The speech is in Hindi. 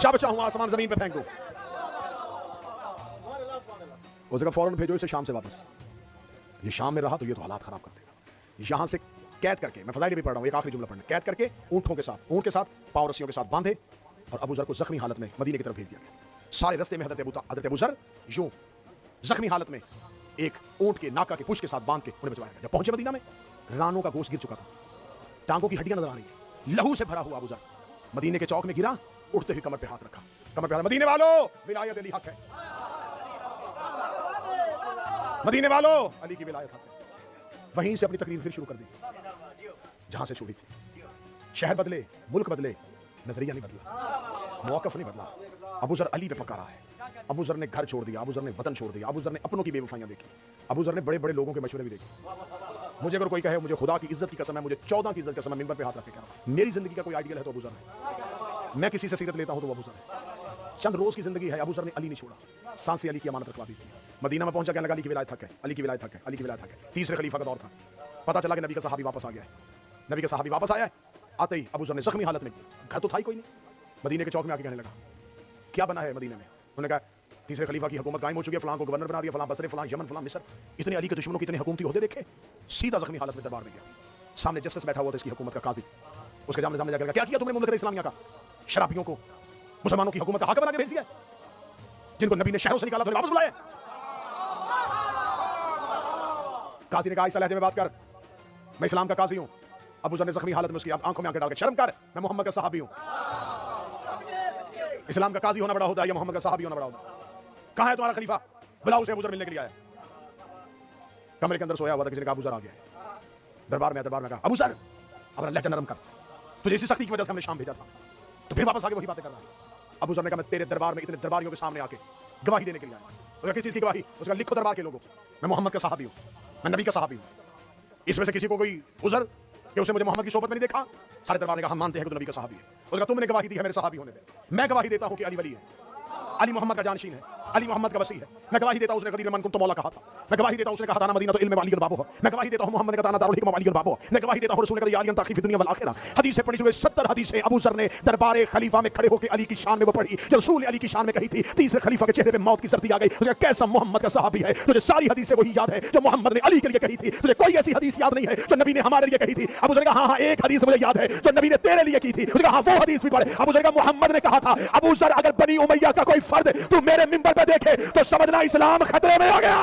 जब चाहूं आसमान जमीन पे फेंक दूं। उसने कहा फौरन भेजो इसे शाम से वापस। ये शाम में रहा तो ये तो हालात खराब कर देगा। यहां से कैद करके, मैं फजाइल भी पढ़ रहा हूं, एक आखिरी जुमला पढ़ना, कैद करके ऊंटों के साथ, ऊंट के साथ पांव रस्सियों के साथ बांधे और अबू जर को जख्मी हालत में मदीने की तरफ भेज दिया गया। सारे रास्ते में हजरत अबू जर यूं जख्मी हालत में एक ऊंट के नाका के पुश के साथ बांध के उन्हें भिजवाया गया। जब पहुंचे मदीना में, रानों का गोश्त गिर चुका था, टांगों की हड्डियां नजर आ रही थी, लहू से भरा हुआ अबू जर मदीने के चौक में गिरा, उठते हुए कमर पे हाथ रखा, कमर पे हाथ, मदीने वालों विलायत अली हक है, मदीने वालों अली की विलायत हक है। वहीं से अपनी तकरीर फिर शुरू कर दी जहां से शुरू थी। शहर बदले, मुल्क बदले, नजरिया नहीं बदला, मौकफ नहीं बदला। अबू जर अली पे पका रहा है। अबू जर ने घर छोड़ दिया, अबू जर ने वतन छोड़ दिया, अबू जर ने अपनों की बेवफाइयां देखी, अबू जर ने बड़े बड़े लोगों के मशवरे भी देखे। मुझे अगर कोई कहे मुझे खुदा की इज्जत की कसम है, मुझे 14 की इज्जत की कसम है, मिंबर पे हाथ रख के कह रहा हूं, मेरी जिंदगी का कोई आइडियल है तो अबू जर है। मैं किसी से सीरत लेता हूं तो अबू जर है। चंद रोज की जिंदगी है, अबू जर ने अली नहीं छोड़ा, सांसें अली की अमानत रखवा दी थी। मदीना में पहुंचा, कहने लगा अली की विलायत हक है, अली की विलायत हक है, अली की विलायत हक है। तीसरे खलीफा का दौर था। पता चला कि नबी का सहाबी वापस आ गया है। नबी का सहाबी वापस आया है। आते ही अबू जर ने जख्मी हालत में, घर तो था ही कोई नहीं, मदीने के चौक में आके कहने लगा क्या बना है मदीने में। उन्होंने कहा तीसरे खलीफा की हुकूमत कायम हो चुकी है, फलां को गवर्नर बना दिया, फलां बसरे, फलां यमन, फलां मिस्र। इतने अली के दुश्मनों की इतने हुकूमती ओहदे देखे। सीधा जख्मी हालत में दरबार में गया, सामने जस्टिस बैठा हुआ था इसकी हुकूमत का काजी। उसके सामने जाकर क्या किया तुमने मुमलकत इस्लामिया का? शराबियों को मुसलमानों की हुकूमत का हाकिम बना के भेज दिया, जिनको नबी ने शहरों से निकाला तो वापस बुलाया। काजी ने कहा इस लहजे में बात कर, मैं इस्लाम का काजी हूं। अबू जर ने जख्मी हालत में उसकी आंखों में आंखें डाल के शर्म कर, मैं मोहम्मद का सहाबी हूं। इस्लाम का काजी होना बड़ा होता है या मोहम्मद का सहाबी होना बड़ा होता है? कहां है तुम्हारा खलीफा? बुलाओ उसे, अबू जर मिलने के लिए आया। कमरे के अंदर सोया हुआ था, किसी ने कहा अबू जर आ गया। दरबार में कहा अबू जर अपना लहजा नरम कर, तुझे इसी सख्ती की वजह से हमने शाम भेजा था, तो फिर वापस आके वही बातें कर रहा है। अबू जर ने कहा मैं तेरे दरबार में इतने दरबारियों के सामने आके गवाही देने के लिए आया। तो किस चीज की गवाही? उसका लिखो दरबार के लोगों, मैं मोहम्मद का सहाबी हूं, मैं नबी का सहाबी हूं। इसमें से किसी को कोई उजर कि उसे मुझे मोहम्मद की सोबत में नहीं देखा? सारे दरबार ने कहा हम मानते हैं कि तू नबी का सहाबी है। उसका तुमने गवाही दी है मेरे सहाबी होने पे, मैं गवाही देता हूं कि अली वली है, अली मोहम्मद का जानशीन है, अली मोहम्मद का वसी है। मैं गवाही देता हूं उसने कदीर मन कुंतु मौला कहा था। मैं गवाही देता हूं उसने कहा था ना मदीना तो इल्म वाली बाबू है। मैं गवाही देता हूं मोहम्मद ने कहा ना दारुल हिकमा वाली बाबू। मैं गवाही देता हूं रसूल ने कहा यालियन ताखी दुनिया वल आखिरा। हदीसें पढ़ी हुई 70 हदीसें अबू जर ने दरबार खलीफा में खड़े होकर अली की शान में वो पढ़ी जो रसूल अली की शान में कही थी। तीसरे खलीफा के चेहरे पे मौत की सर्दी आ गई। उसका कैसा मोहम्मद का सहाबी है, तुझे सारी हदीसें वही याद है जो मोहम्मद ने अली के लिए कही थी, तुझे कोई ऐसी हदीस याद नहीं है जो नबी ने हमारे लिए कही थी। अबू जर ने कहा हां एक हदीस मुझे याद है जो नबी ने तेरे लिए की थी। उसने कहा हां वो हदीस भी पढ़े। अबू जर ने कहा मोहम्मद ने कहा था अबू जर अगर बनी उमैया का कोई फर्द तू मेरे मिंबर पे देखे तो समझना इस्लाम खतरे में आ गया।